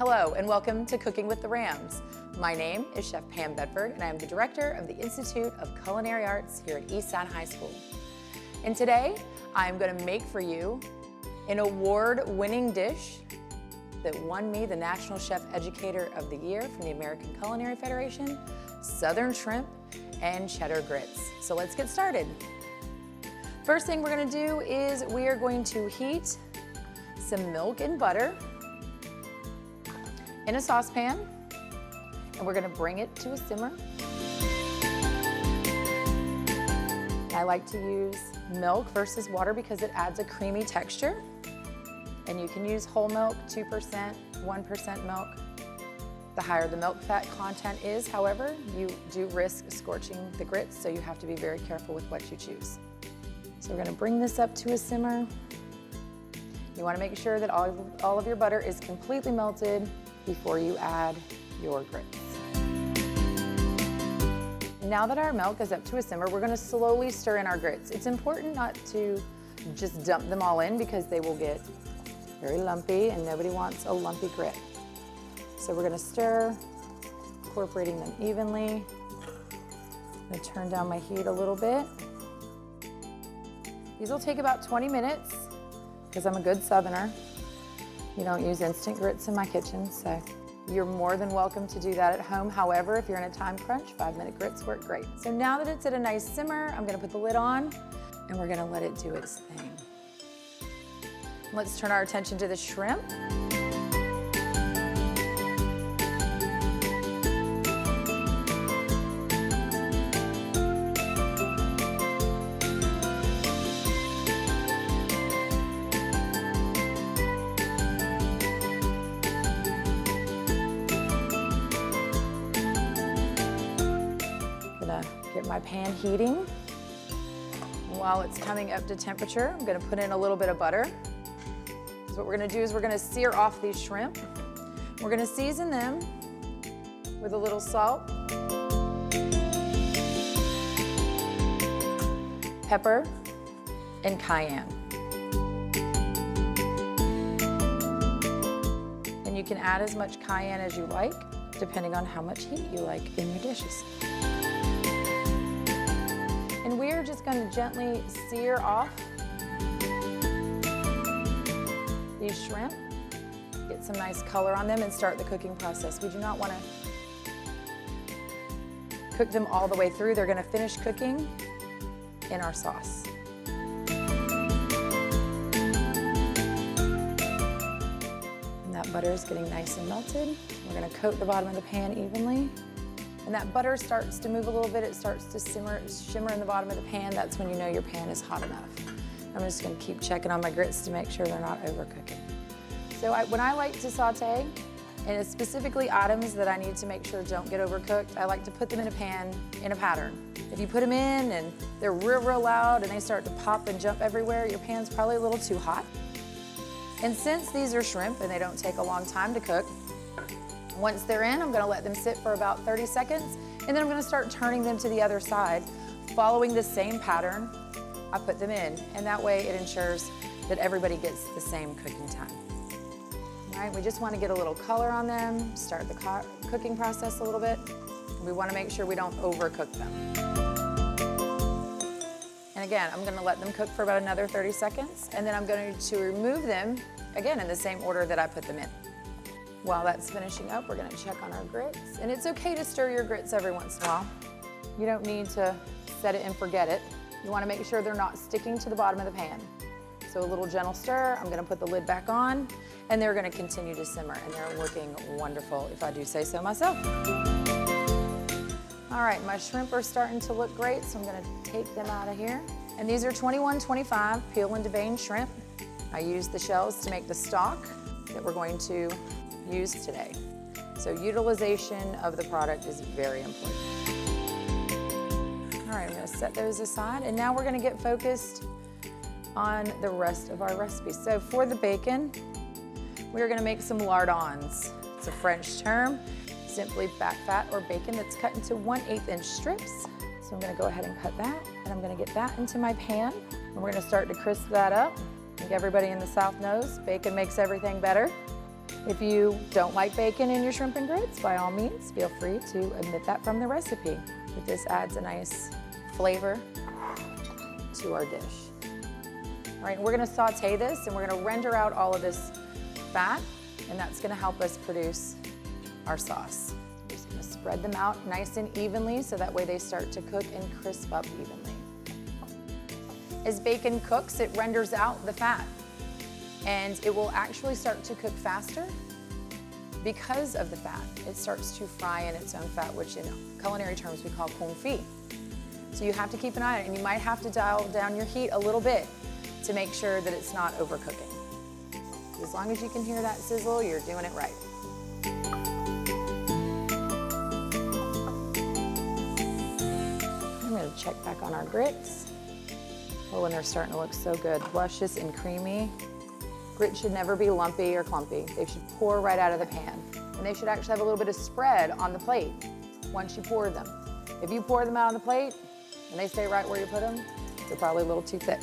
Hello and welcome to Cooking with the Rams. My name is Chef Pam Bedford and I am the director of the Institute of Culinary Arts here at Eastside High School. And today I'm going to make for you an award-winning dish that won me the National Chef Educator of the Year from the American Culinary Federation, Southern Shrimp and Cheddar Grits. So let's get started. First thing we're going to do is we are going to heat some milk and butter in a saucepan, and we're going to bring it to a simmer. I like to use milk versus water because it adds a creamy texture. And you can use whole milk, 2%, 1% milk. The higher the milk fat content is, however, you do risk scorching the grits, so you have to be very careful with what you choose. So we're going to bring this up to a simmer. You want to make sure that all of your butter is completely melted before you add your grits. Now that our milk is up to a simmer, we're going to slowly stir in our grits. It's important not to just dump them all in because they will get very lumpy and nobody wants a lumpy grit. So we're going to stir, incorporating them evenly. I'm going to turn down my heat a little bit. These will take about 20 minutes because I'm a good Southerner. You don't use instant grits in my kitchen, so you're more than welcome to do that at home. However, if you're in a time crunch, 5-minute grits work great. So now that it's at a nice simmer, I'm gonna put the lid on and we're gonna let it do its thing. Let's turn our attention to the shrimp. Get my pan heating. While it's coming up to temperature, I'm gonna put in a little bit of butter. So what we're gonna do is we're gonna sear off these shrimp. We're gonna season them with a little salt, pepper, and cayenne. And you can add as much cayenne as you like, depending on how much heat you like in your dishes. And we're just going to gently sear off these shrimp, get some nice color on them and start the cooking process. We do not want to cook them all the way through. They're going to finish cooking in our sauce. And that butter is getting nice and melted. We're going to coat the bottom of the pan evenly. And that butter starts to move a little bit, it starts to shimmer in the bottom of the pan. That's when you know your pan is hot enough. I'm just gonna keep checking on my grits to make sure they're not overcooking. So when I like to saute, and it's specifically items that I need to make sure don't get overcooked, I like to put them in a pan in a pattern. If you put them in and they're real loud and they start to pop and jump everywhere, your pan's probably a little too hot. And since these are shrimp and they don't take a long time to cook, once they're in, I'm gonna let them sit for about 30 seconds, and then I'm gonna start turning them to the other side. Following the same pattern, I put them in, and that way it ensures that everybody gets the same cooking time. All right, we just wanna get a little color on them, start the cooking process a little bit. We wanna make sure we don't overcook them. And again, I'm gonna let them cook for about another 30 seconds, and then I'm going to remove them, again, in the same order that I put them in. While that's finishing up, we're gonna check on our grits. And it's okay to stir your grits every once in a while. You don't need to set it and forget it. You wanna make sure they're not sticking to the bottom of the pan. So a little gentle stir, I'm gonna put the lid back on, and they're gonna continue to simmer, and they're looking wonderful, if I do say so myself. All right, my shrimp are starting to look great, so I'm gonna take them out of here. And these are 21-25 peel and deveined shrimp. I used the shells to make the stock that we're going to use today. So utilization of the product is very important. All right, I'm gonna set those aside, and now we're gonna get focused on the rest of our recipe. So for the bacon, we're gonna make some lardons. It's a French term, simply back fat or bacon that's cut into 1/8 inch strips. So I'm gonna go ahead and cut that, and I'm gonna get that into my pan, and we're gonna start to crisp that up. I think everybody in the South knows bacon makes everything better. If you don't like bacon in your shrimp and grits, by all means, feel free to omit that from the recipe. But this adds a nice flavor to our dish. All right, we're gonna saute this and we're gonna render out all of this fat, and that's gonna help us produce our sauce. We're just gonna spread them out nice and evenly so that way they start to cook and crisp up evenly. As bacon cooks, it renders out the fat, and it will actually start to cook faster because of the fat. It starts to fry in its own fat, which in culinary terms we call confit. So you have to keep an eye on it, and you might have to dial down your heat a little bit to make sure that it's not overcooking. As long as you can hear that sizzle, you're doing it right. I'm gonna check back on our grits. Oh, and they're starting to look so good, luscious and creamy. Grits should never be lumpy or clumpy. They should pour right out of the pan. And they should actually have a little bit of spread on the plate once you pour them. If you pour them out on the plate and they stay right where you put them, they're probably a little too thick.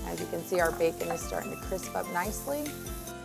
As you can see, our bacon is starting to crisp up nicely.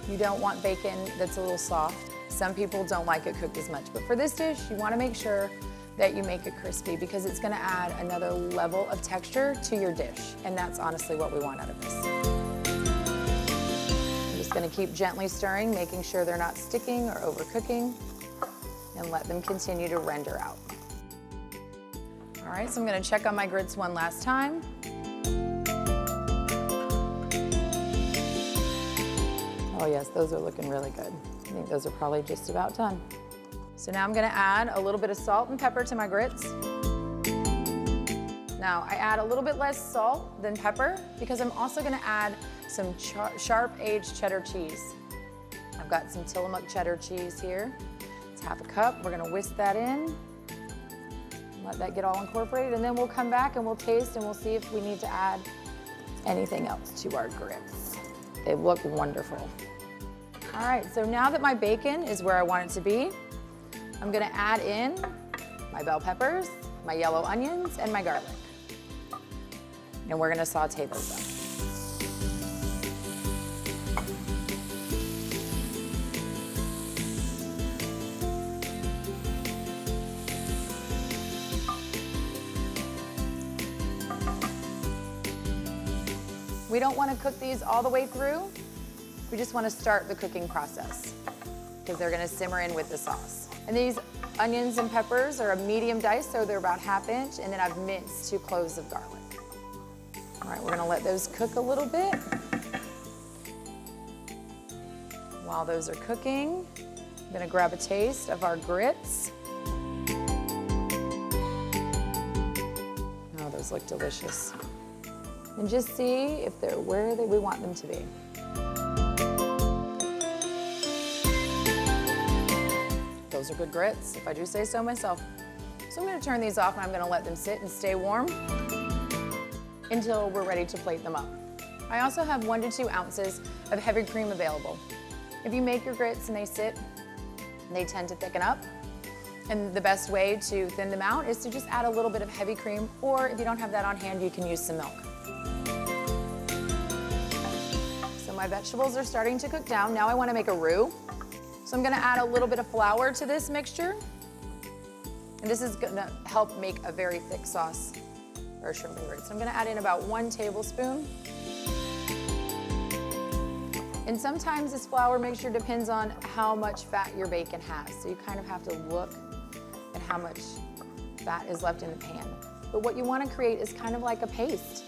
You don't want bacon that's a little soft. Some people don't like it cooked as much, but for this dish, you want to make sure that you make it crispy because it's going to add another level of texture to your dish, and that's honestly what we want out of this. I'm just going to keep gently stirring, making sure they're not sticking or overcooking, and let them continue to render out. All right, so I'm going to check on my grits one last time. Oh yes, those are looking really good. I think those are probably just about done. So now I'm gonna add a little bit of salt and pepper to my grits. Now I add a little bit less salt than pepper because I'm also gonna add some sharp aged cheddar cheese. I've got some Tillamook cheddar cheese here. It's half a cup. We're gonna whisk that in, let that get all incorporated, and then we'll come back and we'll taste and we'll see if we need to add anything else to our grits. They look wonderful. All right, so now that my bacon is where I want it to be, I'm gonna add in my bell peppers, my yellow onions, and my garlic. And we're gonna saute those up. We don't wanna cook these all the way through. We just wanna start the cooking process because they're gonna simmer in with the sauce. And these onions and peppers are a medium dice, so they're about 1/2 inch, and then I've minced 2 cloves of garlic. All right, we're gonna let those cook a little bit. While those are cooking, I'm gonna grab a taste of our grits. Oh, those look delicious. And just see if they're where we want them to be. Those are good grits, if I do say so myself. So I'm gonna turn these off and I'm gonna let them sit and stay warm until we're ready to plate them up. I also have 1 to 2 ounces of heavy cream available. If you make your grits and they sit, they tend to thicken up. And the best way to thin them out is to just add a little bit of heavy cream, or if you don't have that on hand, you can use some milk. So my vegetables are starting to cook down. Now I wanna make a roux. So I'm gonna add a little bit of flour to this mixture. And this is gonna help make a very thick sauce for shrimp and grits. So I'm gonna add in about 1 tablespoon. And sometimes this flour mixture depends on how much fat your bacon has. So you kind of have to look at how much fat is left in the pan. But what you wanna create is kind of like a paste.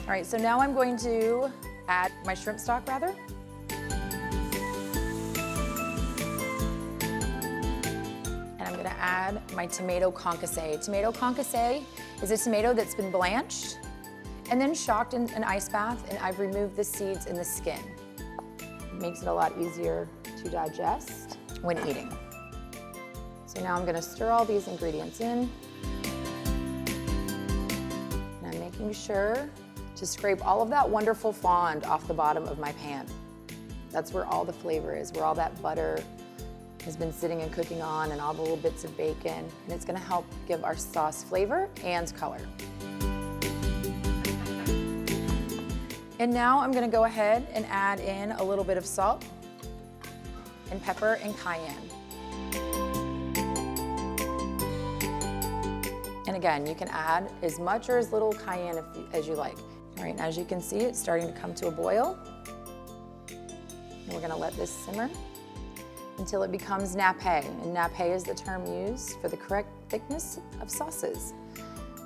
All right, so now I'm going to add my shrimp stock rather. Add my tomato concasse. Tomato concasse is a tomato that's been blanched and then shocked in an ice bath, and I've removed the seeds and the skin. It makes it a lot easier to digest when eating. So now I'm gonna stir all these ingredients in. And I'm making sure to scrape all of that wonderful fond off the bottom of my pan. That's where all the flavor is, where all that butter has been sitting and cooking on, and all the little bits of bacon, and it's gonna help give our sauce flavor and color. And now I'm gonna go ahead and add in a little bit of salt and pepper and cayenne. And again, you can add as much or as little cayenne as you like. All right, and as you can see, it's starting to come to a boil. And we're gonna let this simmer until it becomes nappé. And nappé is the term used for the correct thickness of sauces.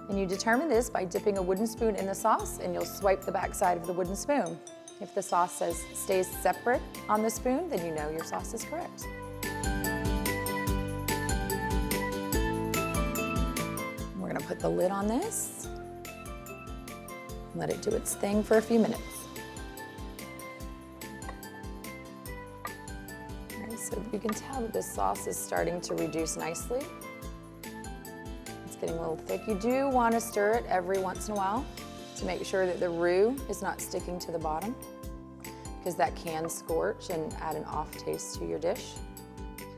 And you determine this by dipping a wooden spoon in the sauce, and you'll swipe the back side of the wooden spoon. If the sauce stays separate on the spoon, then you know your sauce is correct. We're gonna put the lid on this, let it do its thing for a few minutes. All right, so you can tell that this sauce is starting to reduce nicely. It's getting a little thick. You do want to stir it every once in a while to make sure that the roux is not sticking to the bottom, because that can scorch and add an off taste to your dish.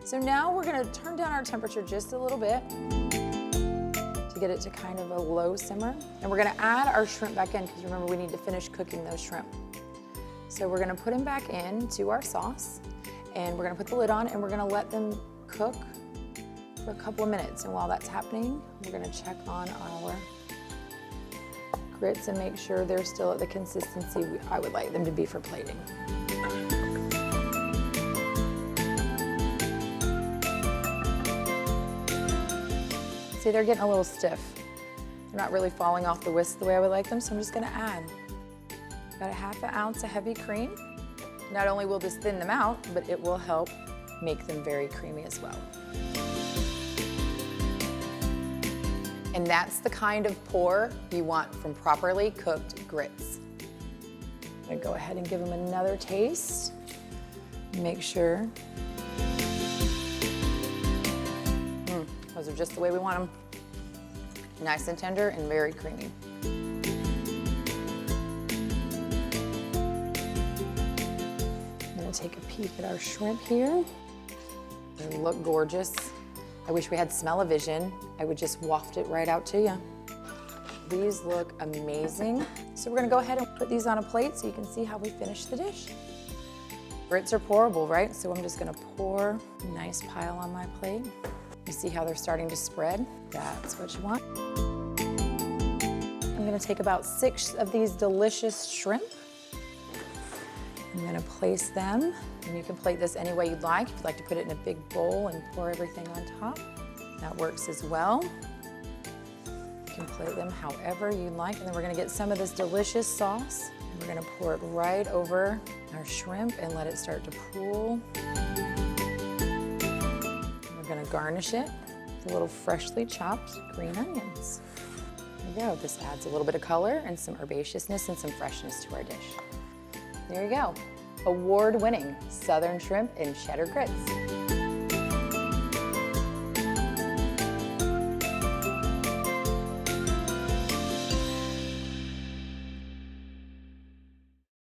So now we're gonna turn down our temperature just a little bit to get it to kind of a low simmer. And we're gonna add our shrimp back in, because remember, we need to finish cooking those shrimp. So we're gonna put them back into our sauce, and we're gonna put the lid on, and we're gonna let them cook for a couple of minutes. And while that's happening, we're gonna check on our grits and make sure they're still at the consistency I would like them to be for plating. See, they're getting a little stiff. They're not really falling off the whisk the way I would like them, so I'm just gonna add about a ½ ounce of heavy cream. Not only will this thin them out, but it will help make them very creamy as well. And that's the kind of pour you want from properly cooked grits. I'm gonna go ahead and give them another taste. Make sure. Those are just the way we want them. Nice and tender and very creamy. I'm gonna take a peek at our shrimp here. They look gorgeous. I wish we had smell-o-vision. I would just waft it right out to you. These look amazing. So we're gonna go ahead and put these on a plate so you can see how we finish the dish. Grits are pourable, right? So I'm just gonna pour a nice pile on my plate. You see how they're starting to spread? That's what you want. I'm gonna take about 6 of these delicious shrimp. I'm gonna place them, and you can plate this any way you'd like. If you'd like to put it in a big bowl and pour everything on top, that works as well. You can plate them however you'd like, and then we're gonna get some of this delicious sauce, and we're gonna pour it right over our shrimp and let it start to pool. We're gonna garnish it with a little freshly chopped green onions. There you go. This adds a little bit of color and some herbaceousness and some freshness to our dish. There you go. Award-winning Southern shrimp and cheddar grits.